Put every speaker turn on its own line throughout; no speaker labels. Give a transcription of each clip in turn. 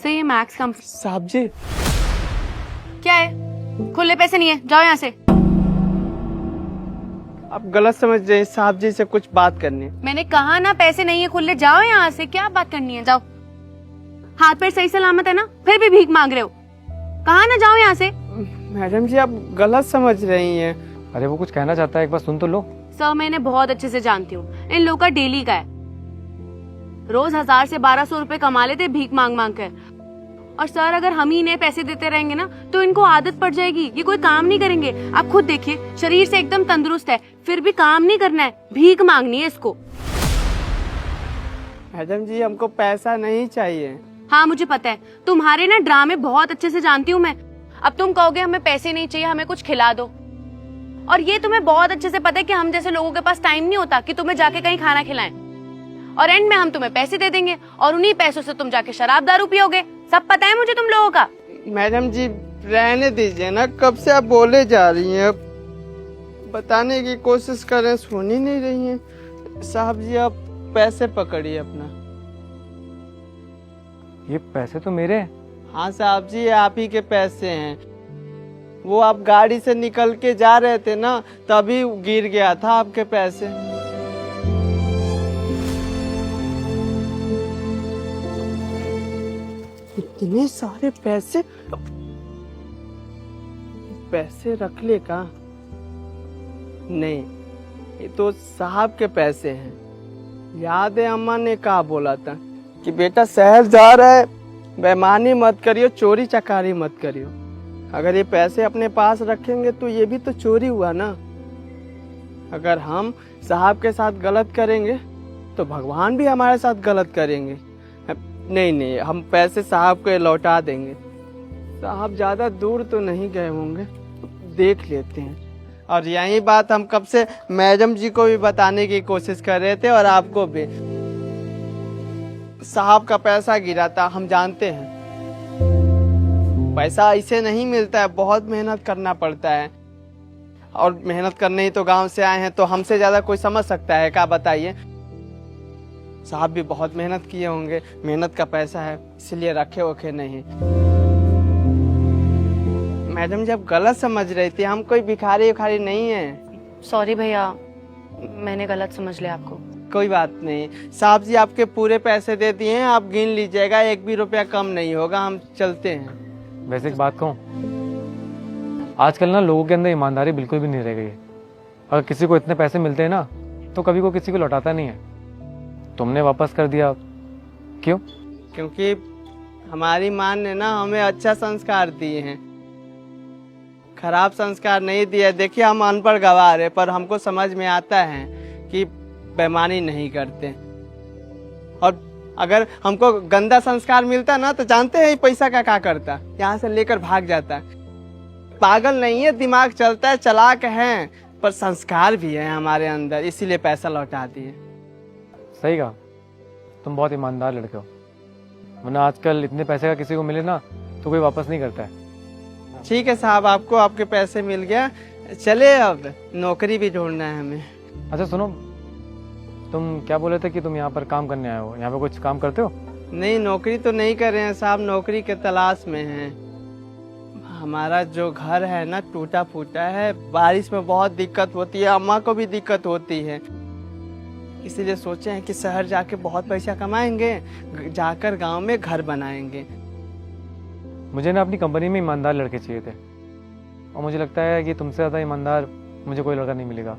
से ये मैक्स कम।
साहब जी
क्या है? खुले पैसे नहीं है, जाओ यहाँ से।
आप गलत समझ रहे हैं, साहब जी से कुछ बात करनी है।
मैंने कहा ना पैसे नहीं है खुले, जाओ यहाँ से। क्या बात करनी है? जाओ। हाथ पैर सही सलामत है ना? फिर भी भीख मांग रहे हो। कहा ना जाओ यहाँ से।
मैडम जी आप गलत समझ रही हैं।
अरे वो कुछ कहना चाहता है, एक बार सुन तो लो।
सर मैं इन्हें बहुत अच्छे से जानती हूँ, इन लोगों का डेली का है। रोज 1000 से 1200 रुपए कमा लेते भीख मांग मांग कर। और सर अगर हम ही इन्हें पैसे देते रहेंगे ना तो इनको आदत पड़ जाएगी, ये कोई काम नहीं करेंगे। आप खुद देखिए, शरीर से एकदम तंदुरुस्त है फिर भी काम नहीं करना है, भीख मांगनी है इसको।
मैडम जी हमको पैसा नहीं चाहिए।
हाँ मुझे पता है, तुम्हारे ना ड्रामे बहुत अच्छे से जानती हूँ मैं। अब तुम कहोगे हमें पैसे नहीं चाहिए, हमें कुछ खिला दो। और ये तुम्हें बहुत अच्छे से पता है कि हम जैसे लोगों के पास टाइम नहीं होता कि तुम्हें जाके कहीं खाना खिलाएं। और एंड में हम तुम्हें पैसे दे देंगे और उन्हीं पैसों से तुम जाके शराब दारू पियोगे। सब पता है मुझे तुम लोगों का।
मैडम जी रहने दीजिए ना, कब से आप बोले जा रही हैं, बताने की कोशिश कर रहे हैं, सुन ही नहीं रही हैं। साहब जी आप पैसे पकड़िए अपना।
ये पैसे तो मेरे हैं।
हाँ साहब जी आप ही के पैसे हैं। वो आप गाड़ी से निकल के जा रहे थे ना, तभी गिर गया था आपके पैसे। इतने सारे पैसे, पैसे रख ले का? नहीं, ये तो साहब के पैसे हैं। याद है अम्मा ने कहा बोला था कि बेटा शहर जा रहा है, बेईमानी मत करियो, चोरी चकारी मत करियो। अगर ये पैसे अपने पास रखेंगे तो ये भी तो चोरी हुआ ना। अगर हम साहब के साथ गलत करेंगे तो भगवान भी हमारे साथ गलत करेंगे। नहीं नहीं, हम पैसे साहब को लौटा देंगे। साहब ज्यादा दूर तो नहीं गए होंगे, देख लेते हैं। और यही बात हम कब से मैडम जी को भी बताने की कोशिश कर रहे थे और आपको भी। साहब का पैसा गिरा था, हम जानते हैं। पैसा ऐसे नहीं मिलता है, बहुत मेहनत करना पड़ता है। और मेहनत करने ही तो गांव से आए हैं, तो हमसे ज्यादा कोई समझ सकता है क्या? बताइए। साहब भी बहुत मेहनत किए होंगे, मेहनत का पैसा है, इसलिए रखे वखे नहीं। मैडम जी आप गलत समझ रही थी, हम कोई भिखारी उखारी नहीं है।
सॉरी भैया, मैंने गलत समझ लिया आपको।
कोई बात नहीं, साहब जी आपके पूरे पैसे दे दिए हैं, आप गिन लीजिएगा, एक भी रुपया कम नहीं होगा। हम चलते हैं।
वैसे एक बात कहूँ, आजकल ना लोगों के अंदर ईमानदारी बिल्कुल भी नहीं रह गई है। अगर किसी को इतने पैसे मिलते हैं ना तो कभी को किसी को लौटाता नहीं है। तुमने वापस कर दिया, क्यों?
क्योंकि हमारी माँ ने ना हमें अच्छा संस्कार दिए हैं, खराब संस्कार नहीं दिए। देखिए हम अनपढ़ गवार है, पर हमको समझ में आता है कि बेईमानी नहीं करते। और अगर हमको गंदा संस्कार मिलता ना तो जानते हैं पैसा का क्या करता, यहाँ से लेकर भाग जाता। पागल नहीं है, दिमाग चलता है, चालाक हैं, पर संस्कार भी है हमारे अंदर, इसीलिए पैसा लौटा दिए।
सही कहा, तुम बहुत ईमानदार लड़के हो। वरना आजकल इतने पैसे का किसी को मिले ना तो कोई वापस नहीं करता है।
ठीक है साहब, आपको आपके पैसे मिल गया, चले अब नौकरी भी ढूंढना है हमें।
अच्छा सुनो, तुम क्या बोले थे कि तुम यहाँ पर काम करने आए हो? यहाँ पे कुछ काम करते हो?
नहीं, नौकरी तो नहीं कर रहे हैं साहब, नौकरी के तलाश में हैं। हमारा जो घर है ना टूटा फूटा है, बारिश में बहुत दिक्कत होती है, अम्मा को भी दिक्कत होती है। इसीलिए सोचे हैं कि शहर जाके बहुत पैसा कमाएंगे, जाकर गांव में घर बनाएंगे।
मुझे ना अपनी कंपनी में ईमानदार लड़के चाहिए थे, और मुझे लगता है कि तुमसे ज़्यादा ईमानदार मुझे कोई लड़का नहीं मिलेगा।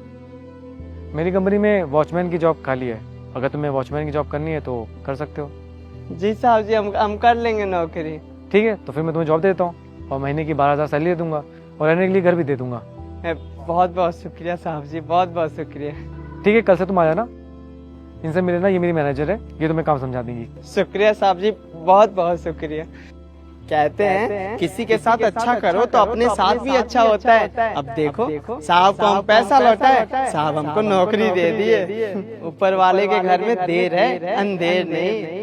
मेरी कंपनी में वॉचमैन की जॉब खाली है, अगर तुम्हें वॉचमैन की जॉब करनी है तो कर सकते हो।
जी साहब जी, हम कर लेंगे नौकरी।
ठीक है, तो फिर मैं तुम्हें जॉब देता हूँ और महीने की 12,000 सैलरी दे दूंगा और रहने के लिए घर भी दे दूंगा।
बहुत बहुत शुक्रिया साहब जी, बहुत बहुत शुक्रिया।
ठीक है, कल से तुम आ जाना, इनसे मिले ना, ये मेरी मैनेजर है, ये तुम्हें काम समझा देंगी।
शुक्रिया साहब जी, बहुत बहुत शुक्रिया। कहते हैं किसी के साथ अच्छा करो तो अपने साथ भी अच्छा होता है। अब देखो साहब को हम पैसा लौटाए, साहब हमको नौकरी दे दिए। ऊपर वाले के घर में देर है, अंधेर नहीं।